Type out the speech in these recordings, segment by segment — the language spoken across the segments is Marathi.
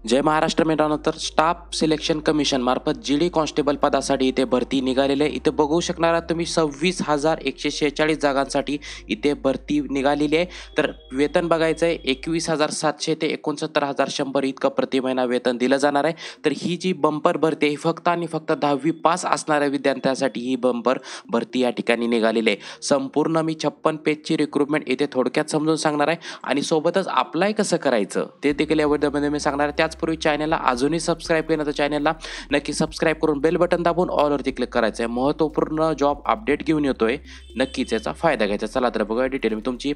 जय महाराष्ट्र मित्रांनो, तर स्टाफ सिलेक्शन कमिशन मार्फत जीडी कॉन्स्टेबल पदासाठी इथे भरती निघालेली आहे। इथे बघू शकणार आहात तुम्ही 26,146 जागांसाठी इथे भरती निघालेली आहे। तर वेतन बघायचं आहे 21,700 ते 69,100 इतकं प्रति महिना वेतन दिलं जाणार आहे। तर ही जी बंपर भरती आहे फक्त आणि फक्त 10वी पास असणाऱ्या विद्यार्थ्यांसाठी ही बंपर भरती या ठिकाणी निघालेली आहे। संपूर्ण मी 56 पेजची रिक्रुटमेंट इथे थोडक्यात समजून सांगणार आहे आणि सोबतच अप्लाय कसं करायचं ते देखील या व्हिडिओमध्ये मी सांगणार आहे। त्याचपूर्वी चॅनलला अजूनही सबस्क्राईब केलं तर चॅनलला नक्की सबस्क्राईब करून बेल बटन दाबून ऑलवरती क्लिक करायचं आहे। महत्त्वपूर्ण जॉब अपडेट घेऊन येतोय, नक्कीच याचा फायदा घ्यायचा। चला तर बघूया डिटेल मी तुमची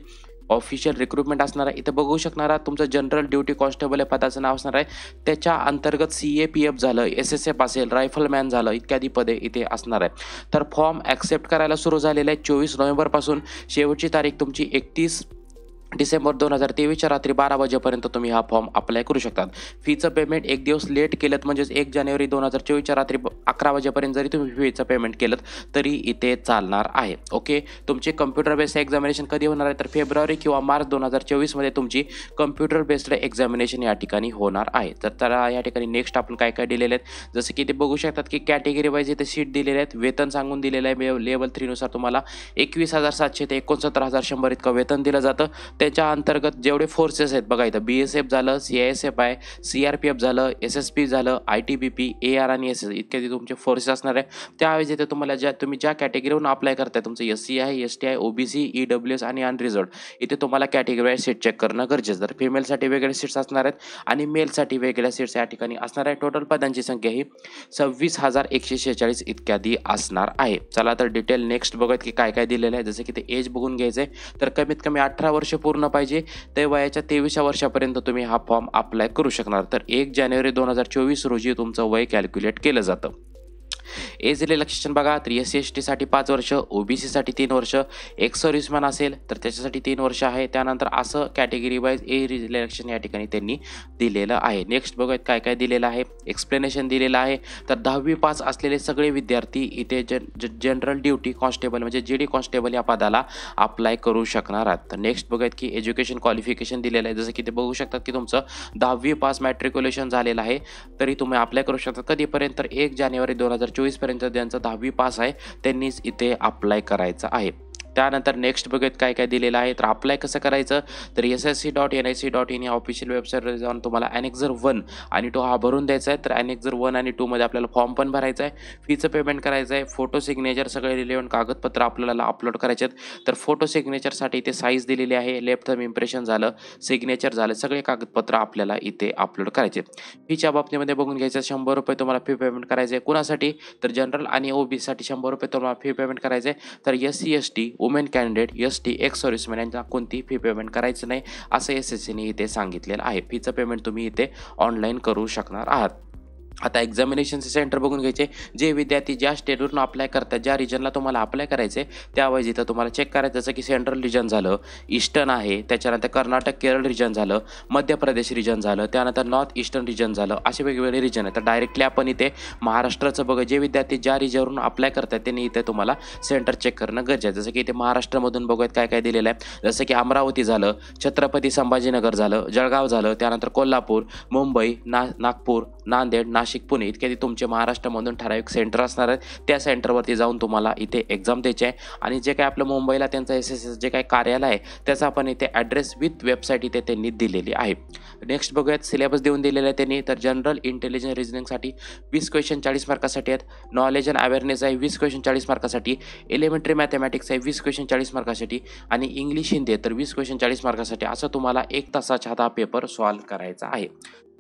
ऑफिशियल रिक्रुटमेंट असणार आहे। इथे बघू शकणार आहात तुमचं जनरल ड्युटी कॉन्स्टेबल या पदाचं नाव असणार आहे। त्याच्या अंतर्गत CAPF झालं, SSF असेल, रायफलमॅन झालं इत्यादी पदे इथे असणार आहे। तर फॉर्म ॲक्सेप्ट करायला सुरू झालेलं आहे 24 नोव्हेंबरपासून। शेवटची तारीख तुमची 31 डिसेंबर 2023च्या रात्री 12 वाजेपर्यंत तुम्ही हा फॉर्म अप्लाय करू शकतात। फीचं पेमेंट एक दिवस लेट केलं म्हणजेच 1 जानेवारी 2024च्या रात्री 11 वाजेपर्यंत जरी तुम्ही फीचं पेमेंट केलं तरी इथे चालणार आहे। ओके, तुमची कम्प्युटर बेस्ड एक्झामिनेशन कधी होणार आहे तर फेब्रुवारी किंवा मार्च 2024मध्ये तुमची कम्प्युटर बेस्ड एक्झामिनेशन या ठिकाणी होणार आहे। तर या ठिकाणी नेक्स्ट आपण काय काय दिलेले आहेत जसं की ते बघू शकतात की कॅटेगरी वाईज इथे सीट दिलेले आहेत, वेतन सांगून दिलेलं आहे। लेवल 3 नुसार तुम्हाला 21,700 ते 69,100 इतकं वेतन दिलं जातं। त्याच्या अंतर्गत जेवढे फोर्सेस आहेत बघा इथं BSF झालं, CISF आहे, CRPF झालं, SSP झालं, ITBP, AR आणि SS इत्यादी तुमचे फोर्सेस असणार आहे। त्यावेळेस इथे तुम्हाला तुम्ही ज्या कॅटेगरीवरून अप्लाय करताय तुमचं SC आहे, ST आहे, OBC, EWS आणि अनरिझर्व्ड इथे तुम्हाला कॅटेगरी वाईज सीट चेक करणं गरजेचं। तर फिमेलसाठी वेगळे सीट्स असणार आहेत आणि मेलसाठी वेगळ्या सीट्स या ठिकाणी असणार आहे। टोटल पदांची संख्या ही 26,146 इत्यादी असणार आहे। चला तर डिटेल नेक्स्ट बघत की काय काय दिलेलं आहे जसं की ते एज बघून घ्यायचं आहे। तर कमीत कमी 18 वर्ष पूर्ण पाहिजे, ते वयाच्या 23व्या वर्षापर्यंत तुम्ही हा फॉर्म अप्लाय करू शकणार। तर 1 जानेवारी 2024 रोजी तुमचं वय कॅल्क्युलेट केलं जातं। एज रिलॅक्सेशन बघा तर SC ST साठी 5 वर्ष, OBC साठी 3 वर्ष, एक्स सर्व्हिसमॅन असेल तर त्याच्यासाठी 3 वर्ष आहे। त्यानंतर असं कॅटेगरी वाईज एज रिलॅक्सेशन या ठिकाणी त्यांनी दिलेलं आहे। नेक्स्ट बघूयात काय काय दिलेलं आहे, एक्सप्लेनेशन दिलेलं आहे। तर 10वी पास असलेले सगळे विद्यार्थी इथे जनरल ड्युटी कॉन्स्टेबल म्हणजे GD कॉन्स्टेबल या पदाला अप्लाय करू शकणार आहेत। तर नेक्स्ट बघूयात की एज्युकेशन क्वालिफिकेशन दिलेलं आहे जसं की ते बघू शकतात की तुमचं 10वी पास मॅट्रिक्युलेशन झालेलं आहे तरी तुम्ही अप्लाय करू शकता। कधीपर्यंत तर 1 जानेवारी 2024 पर्यंत ज्यांचं 10वी पास आहे त्यांनीच इथे अप्लाय करायचं आहे। त्यानंतर नेक्स्ट बघूयात काय काय दिलेलं आहे। तर अप्लाय कसं करायचं तर ssc.nic.in या ऑफिशियल वेबसाईटवर जाऊन तुम्हाला ॲनेक्झर 1 आणि 2 हा भरून द्यायचा आहे। तर ॲनेक्झर 1 आणि 2 मध्ये आपल्याला फॉर्म पण भरायचा आहे, फीचं पेमेंट करायचं आहे, फोटो सिग्नेचर सगळे रिलेव्हंट कागदपत्र आपल्याला अपलोड करायचे आहेत। तर फोटो सिग्नेचरसाठी इथे साईज दिलेली आहे, लेफ्ट थंब इम्प्रेशन झालं, सिग्नेचर झालं, सगळे कागदपत्र आपल्याला इथे अपलोड करायचे। फीच्या बाबतीमध्ये बघून घ्यायचं 100 रुपये तुम्हाला फी पेमेंट करायचं आहे। कुणासाठी तर जनरल आणि OBC साठी 100 रुपये तुम्हाला फी पेमेंट करायचं आहे। तर SC ST women candidate ST ex serviceman यांना कोणती फी पेमेंट करायचं नाही असं SSCने इथे सांगितलेलं आहे। फीचं पेमेंट तुम्ही इथे ऑनलाईन करू शकणार आहात। आता एक्झामिनेशनचे सेंटर बघून घ्यायचे, जे विद्यार्थी ज्या स्टेटवरून अप्लाय करतात, ज्या रिजनला तुम्हाला अप्लाय करायचे त्यावेळेस इथं तुम्हाला चेक करायचं जसं की सेंट्रल रिजन झालं, ईस्टर्न आहे, त्याच्यानंतर कर्नाटक केरळ रिजन झालं, मध्य प्रदेश रिजन झालं, त्यानंतर नॉर्थ ईस्टर्न रिजन झालं, असे वेगवेगळे रिजन आहेत। तर डायरेक्टली आपण इथे महाराष्ट्राचं बघा, जे विद्यार्थी ज्या रिजनवरून अप्लाय करतात त्यांनी इथे तुम्हाला सेंटर चेक करणं गरजेचं आहे। जसं की इथे महाराष्ट्रामधून बघूयात काय काय दिलेलं आहे जसं की अमरावती झालं, छत्रपती संभाजीनगर झालं, जळगाव झालं, त्यानंतर कोल्हापूर, मुंबई, नागपूर, नांदेड, नाशिक, पुणे इत्यादी तुमचे महाराष्ट्रामधून ठराविक सेंटर असणार आहेत। त्या सेंटरवरती जाऊन तुम्हाला इथे एक्झाम द्यायची आहे आणि जे काय आपलं मुंबईला त्यांचं SSS जे काय कार्यालय आहे त्याचा आपण इथे ॲड्रेस विथ वेबसाईट इथे त्यांनी दिलेली आहे। नेक्स्ट बघूयात सिलेबस देऊन दिलेला आहे त्यांनी। तर जनरल इंटेलिजन्स रिजनिंगसाठी 20 क्वेश्चन 40 मार्कासाठी आहेत, नॉलेज अँड अवेअरनेस आहे 20 क्वेश्चन 40 मार्कासाठी, एलिमेंटरी मॅथमॅटिक्स आहे 20 क्वेश्चन 40 मार्कासाठी आणि इंग्लिश हिंदी आहे तर 20 क्वेश्चन 40 मार्कासाठी। असं तुम्हाला 1 तासाचा हा पेपर सॉल्व करायचा आहे।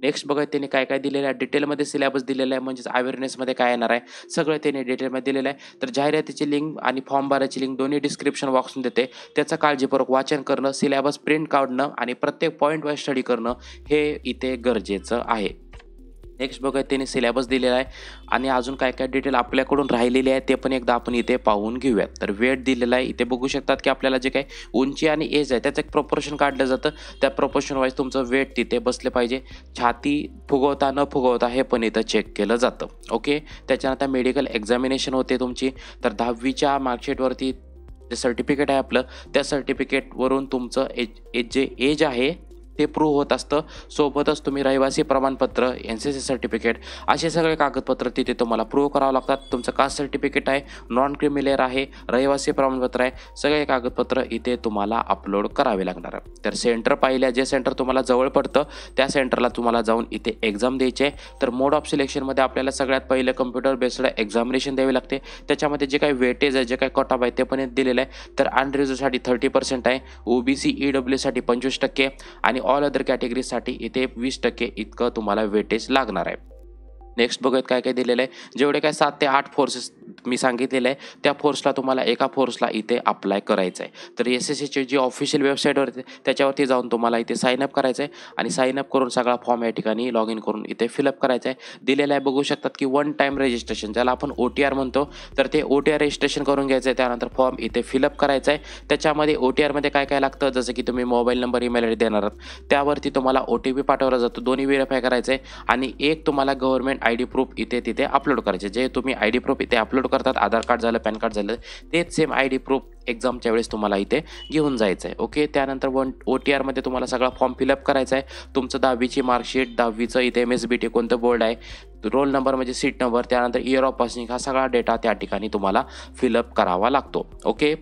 नेक्स्ट बघा त्यांनी काय काय दिलेलं आहे, डिटेलमध्ये सिलेबस दिलेला आहे म्हणजेच अवेअरनेसमध्ये काय येणार आहे सगळं त्यांनी डिटेलमध्ये दिलेलं आहे। तर जाहिरातीची लिंक आणि फॉर्म भरायची लिंक दोन्ही डिस्क्रिप्शन बॉक्समध्ये देते, त्याचं काळजीपूर्वक वाचन करणं, सिलेबस प्रिंट काढणं आणि प्रत्येक पॉईंट वाईज स्टडी करणं हे इथे गरजेचं आहे। नेक्स्ट बघा त्यांनी सिलेबस दिलेला आहे आणि अजून काय काय डिटेल आपल्याकडून राहिलेले आहे ते पण एकदा आपण इथे पाहून घेऊयात। तर वेट दिलेला आहे, इथे बघू शकतात की आपल्याला जे काही उंची आणि एज आहे त्याचं एक प्रोपोर्शन काढलं जातं, त्या प्रोपोर्शन वाईज तुमचं वेट तिथे बसले पाहिजे। छाती फुगवता न फुगवता हे पण इथं चेक केलं जातं। ओके, त्याच्यानंतर मेडिकल एक्झामिनेशन होते तुमची। तर 10वीच्या मार्कशीटवरती जे सर्टिफिकेट आहे आपलं त्या सर्टिफिकेटवरून तुमचं जे एज आहे ते प्रूव्ह होत असतं. सोबतच तुम्ही रहिवासी प्रमाणपत्र, NCC सर्टिफिकेट असे सगळे कागदपत्र तिथे तुम्हाला प्रूव्ह करावं लागतात. तुमचं कास्ट सर्टिफिकेट आहे, नॉन क्रिमिलेअर आहे, रहिवासी प्रमाणपत्र आहे, सगळे कागदपत्र इथे तुम्हाला अपलोड करावे लागणार आहे. तर सेंटर पाहिल्या, जे सेंटर तुम्हाला जवळ पडतं त्या सेंटरला तुम्हाला जाऊन इथे एक्झाम द्यायची आहे. तर मोड ऑफ सिलेक्शनमध्ये आपल्याला सगळ्यात पहिलं कम्प्युटर बेस्ड एक्झामिनेशन द्यावी लागते. त्याच्यामध्ये जे काही वेटेज आहे, जे काही कट ऑफ आहे ते पण दिलेलं आहे. तर अनरिझर्वसाठी 30% आहे, OBC EWसाठी 25% आणि ऑल अदर कॅटेगरीजसाठी इथे 20% इतकं तुम्हाला वेटेज लागणार आहे. नेक्स्ट बघूयात काय काय दिलेलं आहे. जेवढे काय 7 ते 8 फोर्सेस मी सांगितलेलं आहे त्या फोर्सला तुम्हाला एका फोर्सला इथे अप्लाय करायचं आहे. तर SSCची जी ऑफिशियल वेबसाईटवरती त्याच्यावरती जाऊन तुम्हाला इथे साईनअप करायचं आहे आणि साईनअप करून सगळा फॉर्म या ठिकाणी लॉग इन करून इथे फिलअप करायचा आहे. दिलेलं आहे बघू शकतात की 1 टाईम रजिस्ट्रेशन, ज्याला आपण OTR म्हणतो. तर ते OTR रजिस्ट्रेशन करून घ्यायचं आहे. त्यानंतर फॉर्म इथे फिलअप करायचा आहे. त्याच्यामध्ये OTRमध्ये काय काय लागतं, जसं की तुम्ही mobile number, email I D देणार आहात, त्यावरती तुम्हाला OTP पाठवला जातो, दोन्ही व्हेरीफाय करायचं आहे आणि एक तुम्हाला गव्हर्नमेंट ID प्रूफ इथे तिथे अपलोड करायचे. जे तुम्ही ID प्रूफ इथे अपलोड करतात, आधार कार्ड झालं, पॅन कार्ड झालं, तेच सेम ID प्रूफ एक्झामच्या वेळेस तुम्हाला इथे घेऊन जायचं आहे. ओके, त्यानंतर OTRमध्ये तुम्हाला सगळा फॉर्म फिलअप करायचा आहे. तुमचं 10वीची मार्कशीट, 10वीचं इथे MSBT कोणतं बोर्ड आहे, रोल नंबर म्हणजे सीट नंबर, त्यानंतर इयर ऑफ पासिंग, हा सगळा डेटा त्या ठिकाणी तुम्हाला फिलअप करावा लागतो. ओके,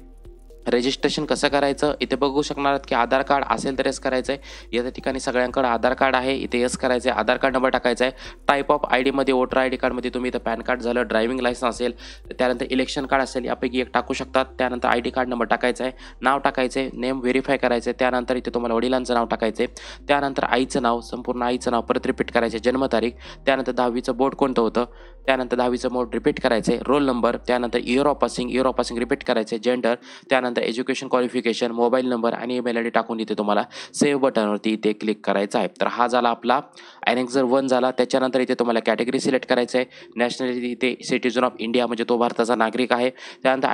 रजिस्ट्रेशन कसं करायचं इथे बघू शकणार आहात की आधार कार्ड असेल तर यस करायचं आहे. या ठिकाणी सगळ्यांकडे आधार कार्ड आहे, इथे यस करायचं आहे. आधार कार्ड नंबर टाकायचा आहे. टाईप ऑफ ID मध्ये वोटर ID कार्डमध्ये तुम्ही इथं पॅन कार्ड झालं, ड्रायव्हिंग लायसन्स असेल, त्यानंतर इलेक्शन कार्ड असेल, यापैकी एक टाकू शकतात. त्यानंतर ID कार्ड नंबर टाकायचा आहे, नाव टाकायचं आहे, नेम व्हेरीफाय करायचं आहे. त्यानंतर इथे तुम्हाला वडिलांचं नाव टाकायचं आहे. त्यानंतर आईचं नाव, संपूर्ण आईचं नाव परत रिपीट करायचं आहे, जन्मतारीख, त्यानंतर 10वीचं बोर्ड कोणतं होतं, त्यानंतर 10वीचं बोर्ड रिपीट करायचं आहे, रोल नंबर, त्यानंतर इयर ऑफ पासिंग रिपीट करायचं आहे, जेंडर, त्यानंतर एज्युकेशन क्वालिफिकेशन, मोबाईल नंबर आणि ईमेल ID टाकून इथे तुम्हाला सेव्ह बटनवरती इथे क्लिक करायचं आहे. तर हा झाला आपला ॲनेक्झर 1 झाला. त्याच्यानंतर इथे तुम्हाला कॅटेगरी सिलेक्ट करायचं आहे. नॅशनॅलिटी इथे सिटिझन ऑफ इंडिया म्हणजे तो भारताचा नागरिक आहे. त्यानंतर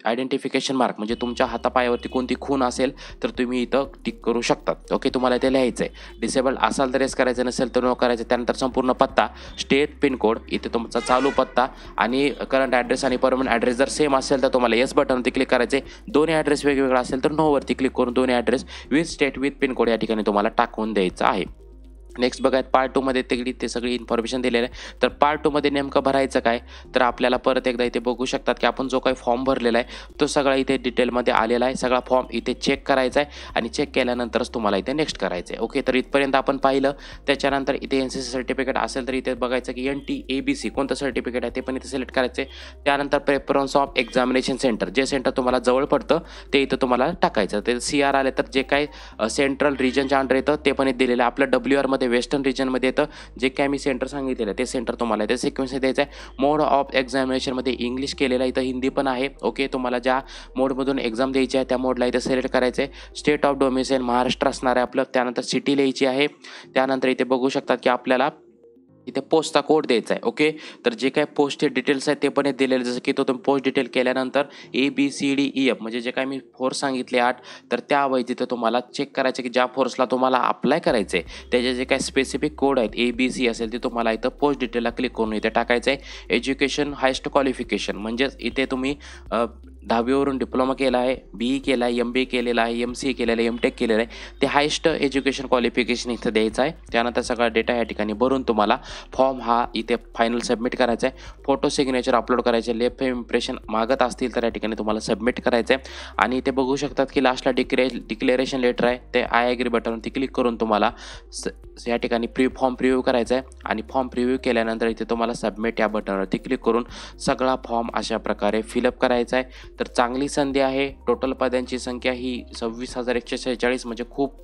आयडेंटिफिकेशन मार्क म्हणजे तुमच्या हातापायावरती कोणती खून असेल तर तुम्ही इथं टिक करू शकतात. ओके, तुम्हाला इथे लिहायचं आहे. डिसेबल्ड असाल तर येस करायचं, नसेल तर नो करायचं. त्यानंतर संपूर्ण पत्ता, स्टेट, पिनकोड, इथे तुमचा चालू पत्ता आणि करंट ॲड्रेस आणि परमनंट ॲड्रेस जर सेम असेल तर तुम्हाला येस बटनवरती क्लिक करायचे. दोन्ही ॲड्रेस वेगवेगळा असेल तर नो वरती क्लिक करून दोन्ही address with state with pincode या ठिकाणी तुम्हाला टाकून द्यायचं आहे. नेक्स्ट बघा, पार्ट 2मध्ये ते सगळी इन्फॉर्मेशन दिलेलं आहे. तर पार्ट 2मध्ये नेमकं भरायचं काय, तर आपल्याला परत एकदा इथे बघू शकतात की आपण जो काही फॉर्म भरलेला आहे तो सगळा इथे डिटेलमध्ये आलेला आहे. सगळा फॉर्म इथे चेक करायचा आहे आणि चेक केल्यानंतरच तुम्हाला इथे नेक्स्ट करायचं आहे. ओके, तर इथपर्यंत आपण पाहिलं. त्याच्यानंतर इथे NCC सर्टिफिकेट असेल तर इथे बघायचं की NT ABC कोणतं सर्टिफिकेट आहे ते पण इथे सिलेक्ट करायचं आहे. त्यानंतर प्रेफरन्स ऑफ एक्झामिनेशन सेंटर, जे सेंटर तुम्हाला जवळ पडतं ते इथं तुम्हाला टाकायचं. ते CR आले तर जे काही सेंट्रल रिजनच्या अंडर येतं ते पण इथे दिलेलं आहे. आपलं WR मध्ये वेस्टर्न रिजनमध्ये येतं, जे काय मी सेंटर सांगितलेलं आहे ते सेंटर तुम्हाला इथे सिक्वेन्स द्यायचं आहे. मोड ऑफ एक्झामिनेशनमध्ये इंग्लिश केलेलं आहे, इथं हिंदी पण आहे. ओके, तुम्हाला ज्या मोडमधून एक्झाम द्यायची आहे त्या मोडला इथे सिलेक्ट करायचं आहे. स्टेट ऑफ डोमिसाईल महाराष्ट्र असणार आहे आपलं. त्यानंतर सिटी लिहायची आहे. त्यानंतर इथे बघू शकतात की आपल्याला इथे पोस्टचा कोड द्यायचा आहे. ओके, तर जे काही पोस्टचे डिटेल्स आहेत ते पण दिलेले, जसं की तो तुम्ही पोस्ट डिटेल केल्यानंतर ABCDEF म्हणजे जे काही मी फोर्स सांगितले 8, तर त्यावेळी तिथे तुम्हाला चेक करायचं की ज्या फोर्सला तुम्हाला अप्लाय करायचं आहे त्याचे जे काही स्पेसिफिक कोड आहेत ABC असेल ते तुम्हाला इथं पोस्ट डिटेलला क्लिक करून इथे टाकायचं आहे. एज्युकेशन हायस्ट क्वालिफिकेशन म्हणजेच इथे तुम्ही 10वीवरून डिप्लोमा केला आहे, BE केला आहे, MBA केलेला आहे, MCA केलेलं आहे, MTech केलेलं आहे, ते हायस्ट एज्युकेशन क्वालिफिकेशन इथं द्यायचं आहे. त्यानंतर सगळा डेटा या ठिकाणी भरून तुम्हाला फॉर्म हा इथे फायनल सबमिट करायचा आहे. फोटो सिग्नेचर अपलोड करायचे, लेफ्ट इम्प्रेशन मागत असतील तर या ठिकाणी तुम्हाला सबमिट करायचं आहे. आणि इथे बघू शकतात की लास्टला डिक्लेरेशन लेटर आहे, ते आय ॲग्री बटनवरती क्लिक करून तुम्हाला या ठिकाणी फॉर्म प्रिव्ह्यू करायचा आहे. आणि फॉर्म प्रिव्ह्यू केल्यानंतर इथे तुम्हाला सबमिट या बटनवरती क्लिक करून सगळा फॉर्म अशा प्रकारे फिलअप करायचा आहे. तर चांगली संधी आहे. टोटल पदांची संख्या ही 26,146 म्हणजे खूप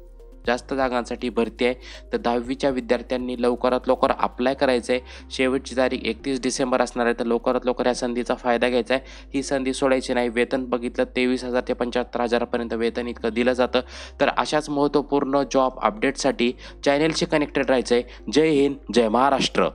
जास्त जागांसाठी भरती आहे. तर 10वीच्या विद्यार्थ्यांनी लवकरात लवकर अप्लाय करायचं आहे. शेवटची तारीख 31 डिसेंबर असणार आहे. तर लवकरात लवकर या संधीचा फायदा घ्यायचा आहे. ही संधी सोडायची नाही. वेतन बघितलं 23,000 ते 75,000पर्यंत वेतन इतकं दिलं जातं. तर अशाच महत्त्वपूर्ण जॉब अपडेटसाठी चॅनेलशी कनेक्टेड राहायचं आहे. जय हिंद, जय महाराष्ट्र.